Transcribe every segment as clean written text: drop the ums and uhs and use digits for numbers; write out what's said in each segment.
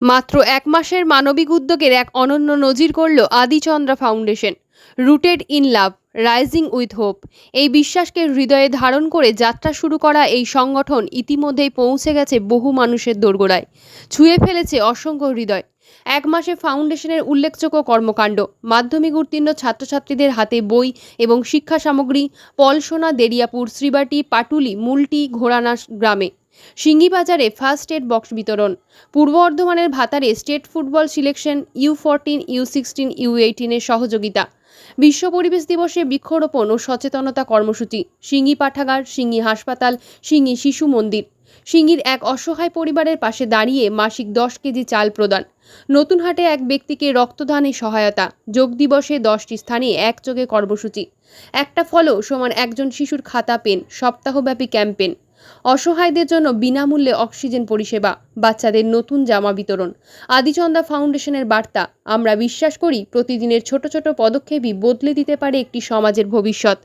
মাত্র এক মাসের মানবিক উদ্যোগের এক অনন্য নজির করল Adichandra Foundation. Rooted in love, rising with hope, এই বিশ্বাসকে হৃদয়ে ধারণ করে যাত্রা শুরু করা এই সংগঠন ইতিমধ্যেই পৌঁছে গেছে বহু মানুষের দোরগোড়ায়, ছুঁয়ে ফেলেছে অসংখ্য হৃদয়। এক মাসে ফাউন্ডেশনের উল্লেখযোগ্য কর্মকাণ্ড: মাধ্যমিক উত্তীর্ণ ছাত্রছাত্রীদের হাতে বই এবং শিক্ষা সামগ্রী পলসোনা, দেরিয়াপুর, শ্রীবাটি, পাটুলি, মুলটি, ঘোড়ানা গ্রামে। সিঙ্গিবাজারে ফার্স্ট এড বক্স বিতরণ। পূর্ব বর্ধমানের ভাতারে state football selection U14, U16, U18 এর সহযোগিতা। বিশ্ব পরিবেশ দিবসে বৃক্ষরোপণ ও সচেতনতা কর্মসূচি। সিঙ্গি পাঠাগার, সিঙ্গি হাসপাতাল, সিঙ্গি শিশু মন্দির। সিঙ্গির এক অসহায় পরিবারের পাশে দাঁড়িয়ে মাসিক 10 কেজি চাল প্রদান। নতুনহাটে এক ব্যক্তিকে রক্তদানে সহায়তা। যোগ দিবসে 10টি স্থানে একযোগে কর্মসূচি। একটা ফলও সমান একজন শিশুর খাতা পেন, সপ্তাহব্যাপী ক্যাম্পেন। অসহায়দের জন্য বিনামূল্যে অক্সিজেন পরিষেবা, বাচ্চাদের নতুন জামা বিতরণ। আদিচন্দ্রা ফাউন্ডেশনের বার্তা: আমরা বিশ্বাস করি প্রতিদিনের ছোট ছোট পদক্ষেপই বদলে দিতে পারে একটি সমাজের ভবিষ্যৎ।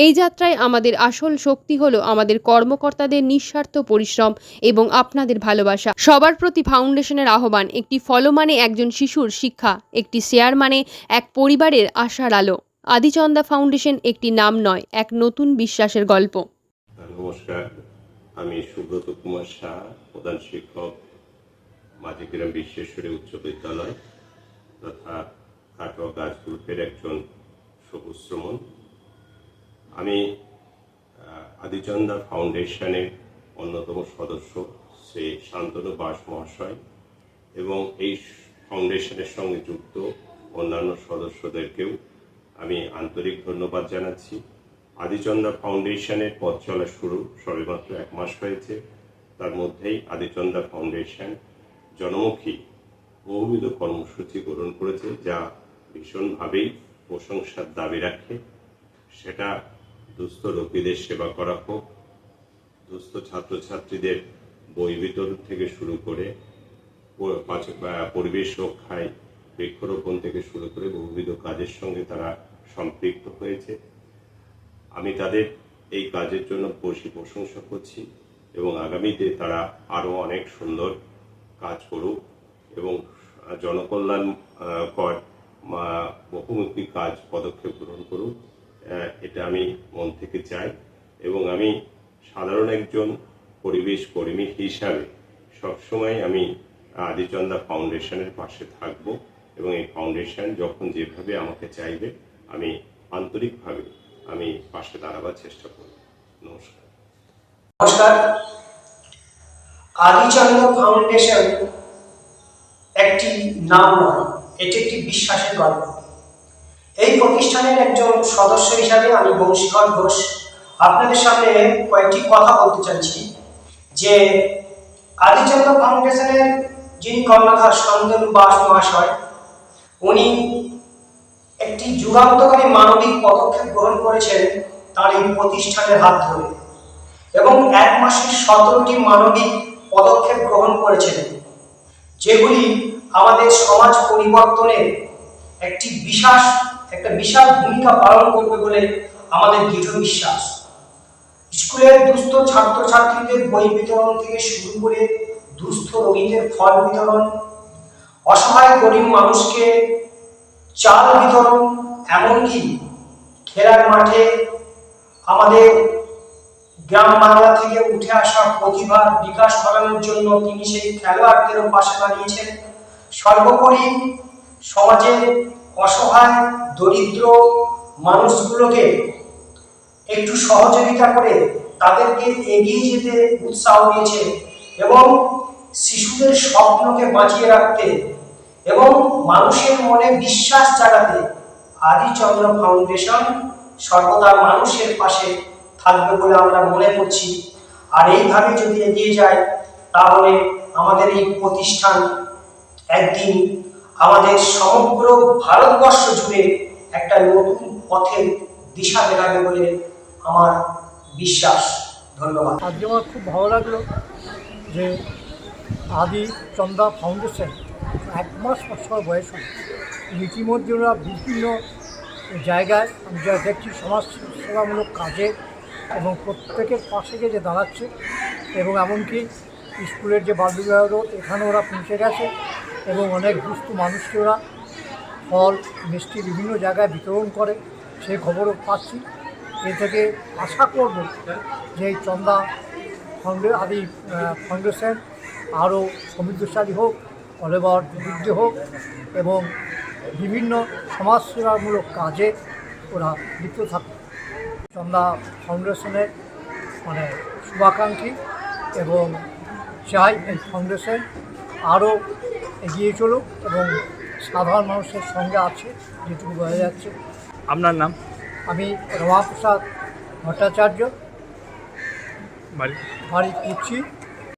এই যাত্রায় আমাদের আসল শক্তি হলো আমাদের কর্মকর্তাদের নিঃস্বার্থ পরিশ্রম এবং আপনাদের ভালোবাসা। সবার প্রতি ফাউন্ডেশনের আহ্বান: একটি ফলো মানে একজন শিশুর শিক্ষা, একটি শেয়ার মানে এক পরিবারের আশার আলো। আদিচন্দ্রা ফাউন্ডেশন একটি নাম নয়, এক নতুন বিশ্বাসের গল্প। নমস্কার, আমি সুব্রত কুমার শাহ, প্রধান শিক্ষক, মাঝিগ্রাম বিশ্বেশ্বরী উচ্চ বিদ্যালয় তথা কাটোয়া গাছ গ্রুপের একজন সবুজ শ্রমণ। আমি আদিচন্দ্রা ফাউন্ডেশনের অন্যতম সদস্য শ্রী শান্তনু বাস মহাশয় এবং এই ফাউন্ডেশনের সঙ্গে যুক্ত অন্যান্য সদস্যদেরকেও আমি আন্তরিক ধন্যবাদ জানাচ্ছি। আদিচন্দ্রা ফাউন্ডেশনের পথ চলা শুরু সবেমাত্র 1 মাস হয়েছে। তার মধ্যেই আদিচন্দ্রা ফাউন্ডেশন জনমুখী বহুবিধ কর্মসূচি গ্রহণ করেছে, যা ভীষণভাবেই প্রশংসার দাবি রাখে। সেটা দুস্থ রোগীদের সেবা করা হোক, দুস্থ ছাত্রছাত্রীদের বই বিতরণ থেকে শুরু করে পরিবেশ রক্ষায় বৃক্ষরোপণ থেকে শুরু করে বহুবিধ কাজের সঙ্গে তারা সম্পৃক্ত হয়েছে। আমি তাদের এই কাজের জন্য প্রশংসা করছি এবং আগামীতে তারা আরও অনেক সুন্দর কাজ করুক এবং জনকল্যাণকর বহুমুখী কাজ পদক্ষেপ গ্রহণ করুক, এটা আমি মন থেকে চাই। এবং আমি সাধারণ একজন পরিবেশ কর্মী হিসাবে সবসময় আমি আদিচন্দ্রা ফাউন্ডেশনের পাশে থাকব এবং এই ফাউন্ডেশন যখন যেভাবে আমাকে চাইবে আমি আন্তরিকভাবে আমি পাশে দাঁড়াবার চেষ্টা করব। নমস্কার। নমস্কার। আদিচন্দ্রা ফাউন্ডেশন একটি নাম নয়, এটি একটি বিশ্বাসের গল্প। এই প্রতিষ্ঠানের একজন সদস্য হিসাবে আমি বংশীধর ঘোষ আপনাদের সামনে কয়েকটি কথা বলতে চাইছি। যে আদিচন্দ্রা ফাউন্ডেশনের যিনি কর্ণধার শান্তনু বাস মহাশয়, উনি একটি যুগান্তকারী মানবিক পদক্ষেপ গ্রহণ করেছেন তার এই প্রতিষ্ঠানের হাত ধরে, এবং 1 মাসে 17টি মানবিক পদক্ষেপ গ্রহণ করেছেন, যেগুলি আমাদের সমাজ পরিবর্তনের একটা বিশাল ভূমিকা পালন করবে বলে আমাদের দৃঢ় বিশ্বাস। স্কুলের দুস্থ ছাত্রছাত্রীদের বই বিতরণ থেকে শুরু করে দুস্থ রোগীদের ফল বিতরণ, অসহায় গরিব মানুষকে চাল বিতরণ, এমনকি খেলার মাঠে আমাদের গ্রাম বাংলা থেকে উঠে আসা প্রতিভার বিকাশ করানোর জন্য তিনি সেই খেলোয়াড়দেরও পাশে দাঁড়িয়েছেন। সর্বোপরি সমাজের অসহায় দরিদ্র মানুষগুলোকে একটু সহযোগিতা করে তাদেরকে এগিয়ে যেতে উৎসাহ দিয়েছে এবং শিশুদের স্বপ্নকে বাঁচিয়ে রাখতে এবং মানুষের মনে বিশ্বাস জাগাতে আদিচন্দ্রা ফাউন্ডেশন সর্বদা মানুষের পাশে থাকবে বলে আমরা মনে করছি। আর এইভাবে যদি এগিয়ে যায় তাহলে আমাদের এই প্রতিষ্ঠান একদিন আমাদের সমগ্র ভারতবর্ষ জুড়ে একটা নতুন পথের দিশা দেখাবে বলে আমার বিশ্বাস। ধন্যবাদ। আজকে আমার খুব ভালো লাগলো যে আদিচন্দ্রা ফাউন্ডেশন 1 মাস সময় বয়স হল, ইতিমধ্যে ওরা বিভিন্ন জায়গায় আমি যা দেখছি সমাজ সেবামূলক কাজে এবং প্রত্যেকের পাশে গিয়ে দাঁড়াচ্ছে, এবং এমনকি স্কুলের যে বালবিবাহ রোধ এখানে ওরা পৌঁছে গেছে এবং অনেক দুস্থ মানুষকে ওরা ফল মিষ্টি বিভিন্ন জায়গায় বিতরণ করে, সেই খবরও পাচ্ছি। এ থেকে আশা করব যে এই চন্দা আদি ফাউন্ডেশন আরও সমৃদ্ধশালী হোক, অলেবর বৃদ্ধি হোক এবং বিভিন্ন সমাজসেবামূলক কাজে ওরা লিপ্ত থাকে। চন্দা ফাউন্ডেশনের মানে শুভাকাঙ্ক্ষী এবং চাই এই ফাউন্ডেশন আরও এগিয়ে চলুক এবং সাধারণ মানুষের সঙ্গে আছে যেটুকু বোঝা যাচ্ছে। আপনার নাম? আমি রমাপ্রসাদ ভট্টাচার্য, বাড়ি? বাড়ি কুচি।